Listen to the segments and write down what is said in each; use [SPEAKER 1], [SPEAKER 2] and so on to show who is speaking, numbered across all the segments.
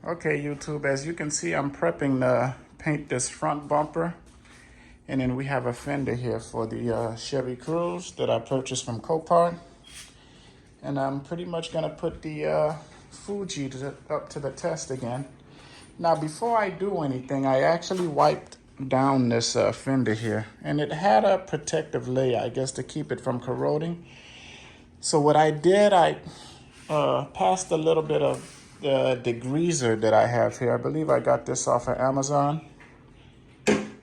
[SPEAKER 1] Okay, YouTube, as you can see, I'm prepping to paint this front bumper. And then we have a fender here for the Chevy Cruze that I purchased from Copart. And I'm pretty much gonna put the Fuji up to the test again. Now, before I do anything, I actually wiped down this fender here. And it had a protective layer, I guess, to keep it from corroding. So what I did, I passed a little bit of the degreaser that I have here. I believe I got this off of Amazon.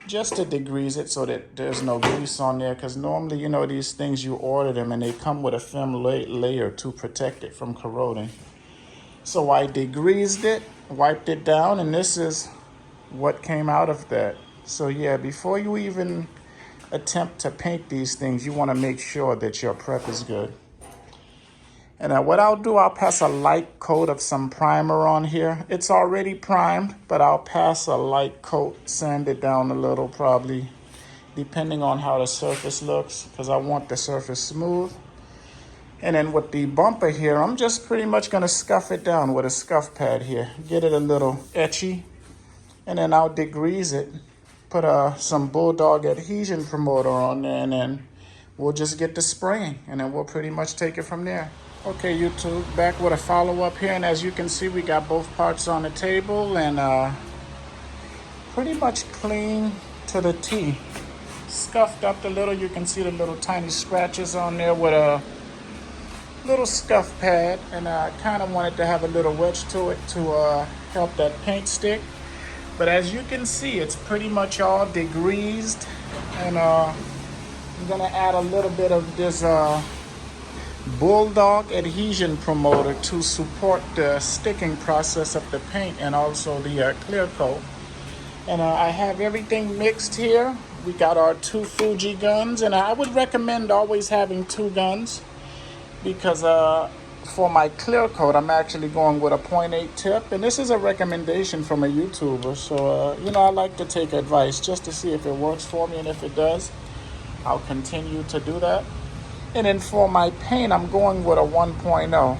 [SPEAKER 1] Just to degrease it so that there's no grease on there, because normally, you know, these things, you order them and they come with a film layer to protect it from corroding. So I degreased it, wiped it down, and this is what came out of that. So yeah, before you even attempt to paint these things, you want to make sure that your prep is good. And what I'll do, I'll pass a light coat of some primer on here. It's already primed, but I'll pass a light coat, sand it down a little probably, depending on how the surface looks, because I want the surface smooth. And then with the bumper here, I'm just pretty much going to scuff it down with a scuff pad here. Get it a little etchy, and then I'll degrease it. Put some Bulldog adhesion promoter on there, and then we'll just get the spraying, and then we'll pretty much take it from there. Okay, YouTube, back with a follow-up here, and as you can see, we got both parts on the table, and pretty much clean to the T. Scuffed up a little. You can see the little tiny scratches on there with a little scuff pad, and I kind of wanted to have a little wedge to it to help that paint stick. But as you can see, it's pretty much all degreased, and I'm gonna add a little bit of this Bulldog adhesion promoter to support the sticking process of the paint and also the clear coat. And I have everything mixed here. We got our 2 Fuji guns, and I would recommend always having 2 guns, because for my clear coat, I'm actually going with a 0.8 tip, and this is a recommendation from a YouTuber. So, you know, I like to take advice just to see if it works for me, and if it does, I'll continue to do that. And then for my paint, I'm going with a 1.0.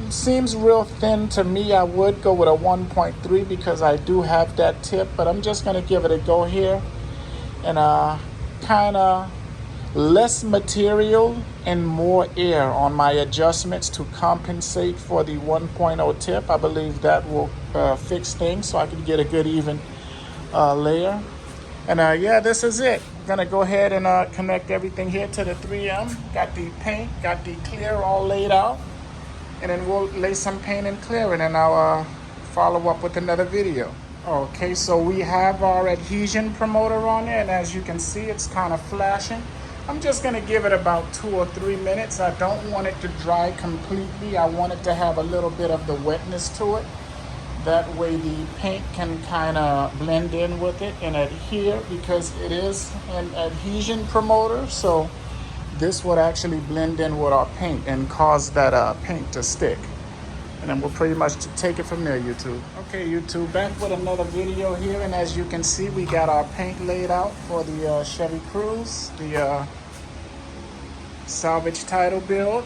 [SPEAKER 1] It seems real thin to me. I would go with a 1.3 because I do have that tip, but I'm just going to give it a go here. And kind of less material and more air on my adjustments to compensate for the 1.0 tip. I believe that will fix things so I can get a good even layer. And yeah, this is it. I'm gonna go ahead and connect everything here to the 3M. Got the paint, got the clear all laid out. And then we'll lay some paint and clear, and then I'll follow up with another video. Okay, so we have our adhesion promoter on there, and as you can see, it's kind of flashing. I'm just gonna give it about 2 or 3 minutes. I don't want it to dry completely. I want it to have a little bit of the wetness to it. That way the paint can kind of blend in with it and adhere, because it is an adhesion promoter. So this would actually blend in with our paint and cause that paint to stick. And then we'll pretty much take it from there, YouTube. Okay, YouTube, back with another video here. And as you can see, we got our paint laid out for the Chevy Cruze, the salvage title build.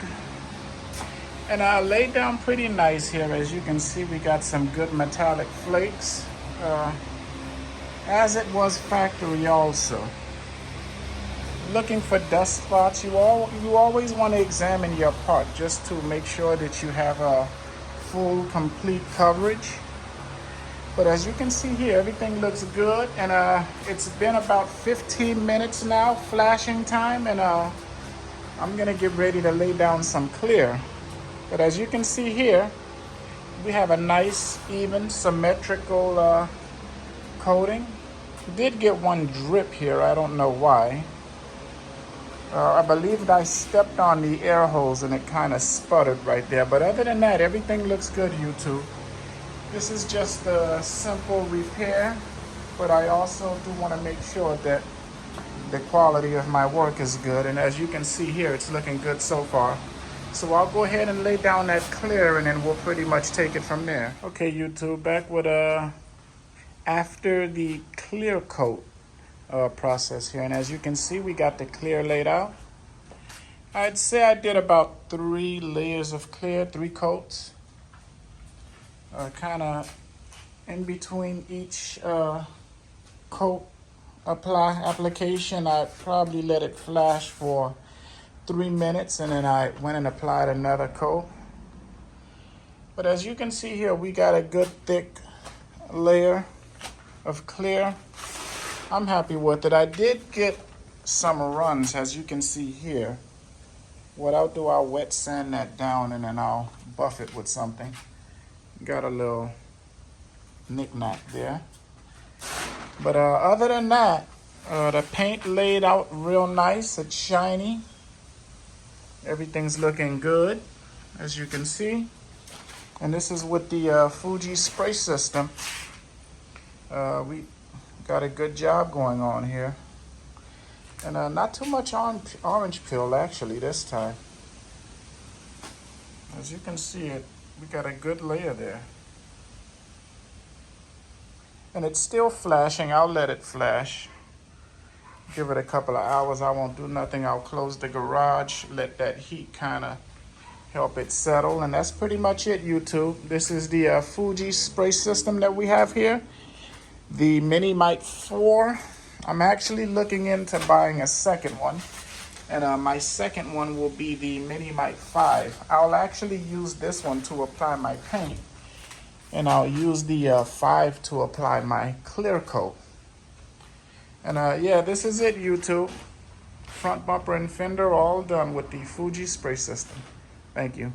[SPEAKER 1] And I laid down pretty nice here. As you can see, we got some good metallic flakes, as it was factory also. Looking for dust spots, you always want to examine your part just to make sure that you have a full, complete coverage. But as you can see here, everything looks good, and it's been about 15 minutes now, flashing time, and I'm gonna get ready to lay down some clear. But as you can see here, we have a nice, even, symmetrical coating. Did get one drip here, I don't know why. I believe I stepped on the air hose and it kind of sputtered right there. But other than that, everything looks good, YouTube. This is just a simple repair, but I also do want to make sure that the quality of my work is good. And as you can see here, it's looking good so far. So I'll go ahead and lay down that clear, and then we'll pretty much take it from there. Okay, YouTube, back with after the clear coat process here. And as you can see, we got the clear laid out. I'd say I did about 3 layers of clear, 3 coats. kind of in between each coat application. I probably let it flash for 3 minutes, and then I went and applied another coat. But as you can see here, we got a good thick layer of clear. I'm happy with it. I did get some runs, as you can see here. What I'll do, I'll wet sand that down and then I'll buff it with something. Got a little knick-knack there. But other than that, the paint laid out real nice. It's shiny. Everything's looking good, as you can see. And this is with the Fuji spray system. We got a good job going on here. And not too much orange peel actually this time. As you can see, we got a good layer there. And it's still flashing. I'll let it flash. Give it a couple of hours. I won't do nothing. I'll close the garage, let that heat kind of help it settle. And that's pretty much it, YouTube. This is the Fuji spray system that we have here. The Minimite 4. I'm actually looking into buying a second one. And my second one will be the Minimite 5. I'll actually use this one to apply my paint. And I'll use the 5 to apply my clear coat. And yeah, this is it, YouTube. Front bumper and fender all done with the Fuji spray system. Thank you.